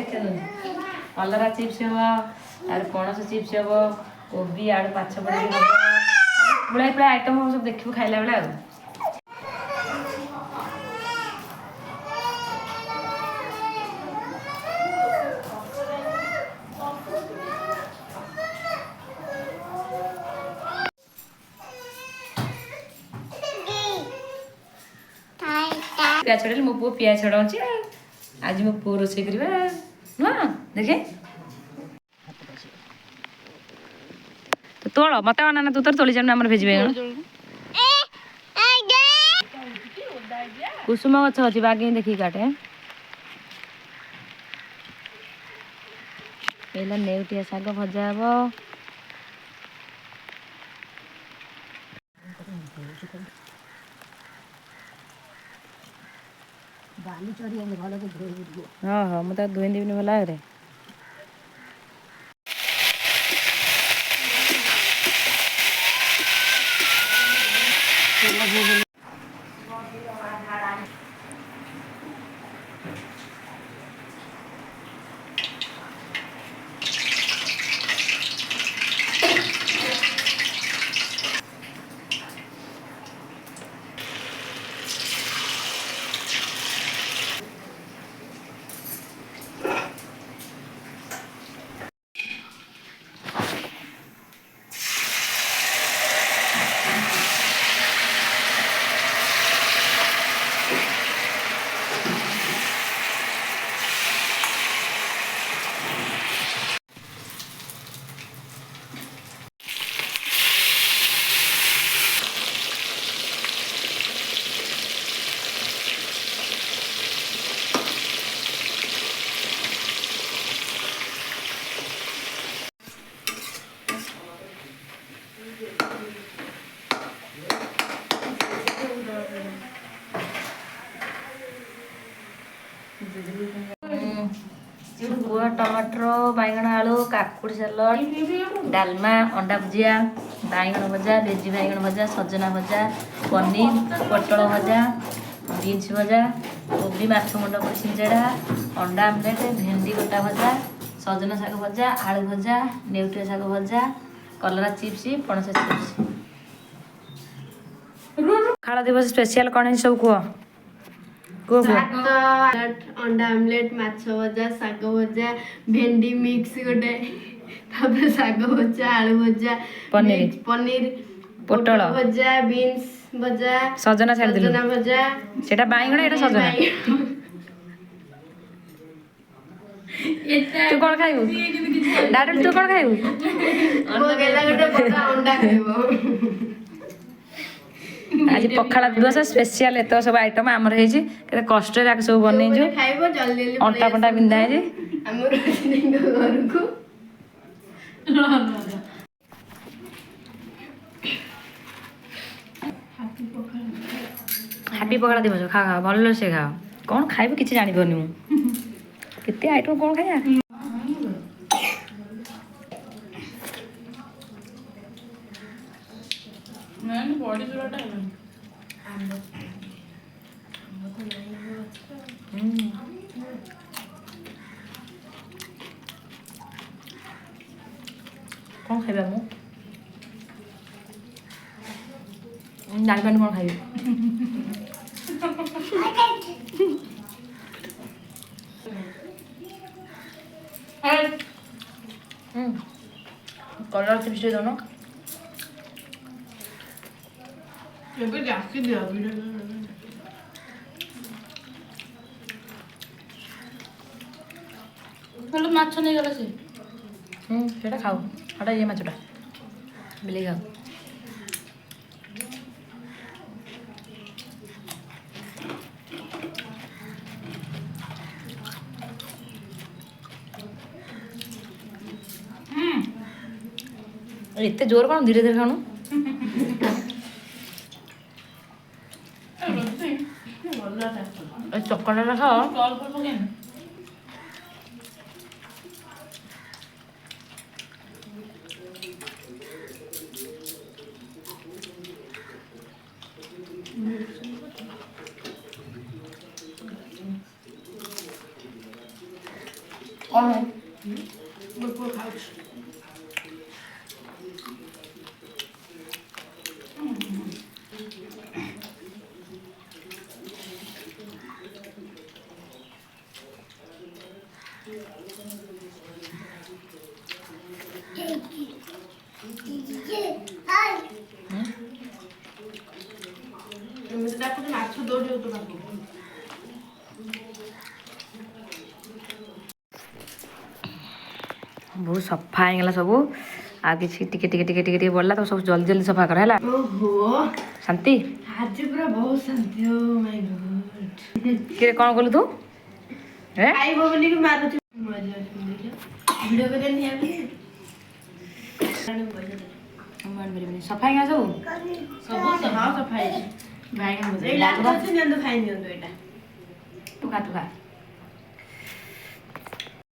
कलरा चिप्स हम आर पणस चिप्स हम कोबी आलू पाछ पड़े पुड़ा पुरा आइटम हम सब देखिए खाइला बेला प्याज छड़े मो पु प्याज छड़ाऊँच आज मो पु रोसे करवा नुह देखे तो तोड़ मत ना तू तो तोली जान आम भेज कुसुम गछ अच्छी बागे देखी काटे पहला नेउटिया शाग भजा हम हाँ हाँ मुझे धोई देवी भल भाव गुआ टमाटर बैगण आलू काकुड़ी सालड डालमा अंडा भुजिया बैगण भजा भेजी बैगण भजा सजना भजा पनीर पटल भजा बीन्स भजा कोबी माछ मुंड पर सिंजेड़ा अंडा आमलेट भेंडी गोटा भजा सजना शाग भजा आलू भजा नेउटिया शाग भजा कलरा चिप्स पणस चिप्स खाला दिवस स्पेशल कौन सब कह अंडा आमलेट माछ भजा शाग भजा भेंडी मिक्स गोटे तापर शाग भजा आलू भजा पनीर पनीर पोटल भजा बीन्स भजा सजना सजना भजा सेटा बैगण एटा सजना तू कौन खाइबू डायरेक्ट तू कौन खाइबू मो गेला गोटे बड़ा अंडा खाइबो आज पखाड़ा दिवस स्पेशल एत सब आइटम आमर है कष्ट सब बन अंटा फंटा बिंधा है हापी पखाड़ा दिवस खा खा भल से खा कौन खाइब कि जानी केते आइटम कौन खाया कौन खाइबा मु जानी पानी कौन खाइबी कलर चिप्स दोनों ଏବେ ଜାକି ଦିଅ ଭଲ ମାଛ ନେଇଗଲା ସେ ସେଟା ଖାଉ ସେଟା ଇଏ ମାଛଟା ବିଲେଇ ଖାଉ ଏତେ ଜୋର କ'ଣ ଧୀରେ ଧୀରେ ଖାଣୁ ଚକଡ଼ାଟା ଖାଅ କ'ଣ ପୁଅ ଖାଉଛି। ଏମିତି ଡାକୁଛି ମାଛ ଦୌଡ଼ିବ ତୋ ପାଖକୁ। ବହୁତ ସଫା ହେଇଗଲା ସବୁ ଆଉ କିଛି ଟିକେ ଟିକେ ଟିକେ ଟିକେ ଟିକେ ବଢିଲା ତ ସବୁ ଜଲ୍ଦି ଜଲ୍ଦି ସଫା କର ହେଲା। ଓହୋ ଶାନ୍ତି ଆଜି ପୁରା ବହୁତ ଶାନ୍ତି। ଓ ମାଇ ଗଡ୍। କିରେ କ'ଣ କଲୁ ତୁ? ଖାଇବ ବୋଲିକି ମାରୁଛି। ଭିଡ଼ିଓ କରି ନିଆବି ସଫା ହେଇଗଲା ସବୁ ସବୁ ହଁ ସଫା ହେଇଛି। ବାଇଗଣ ଭଜା ଏଇ ଲାଷ୍ଟ ଅଛି ନିଅନ୍ତୁ ଖାଇ ନିଅନ୍ତୁ ଏଇଟା। ତୁ ଖା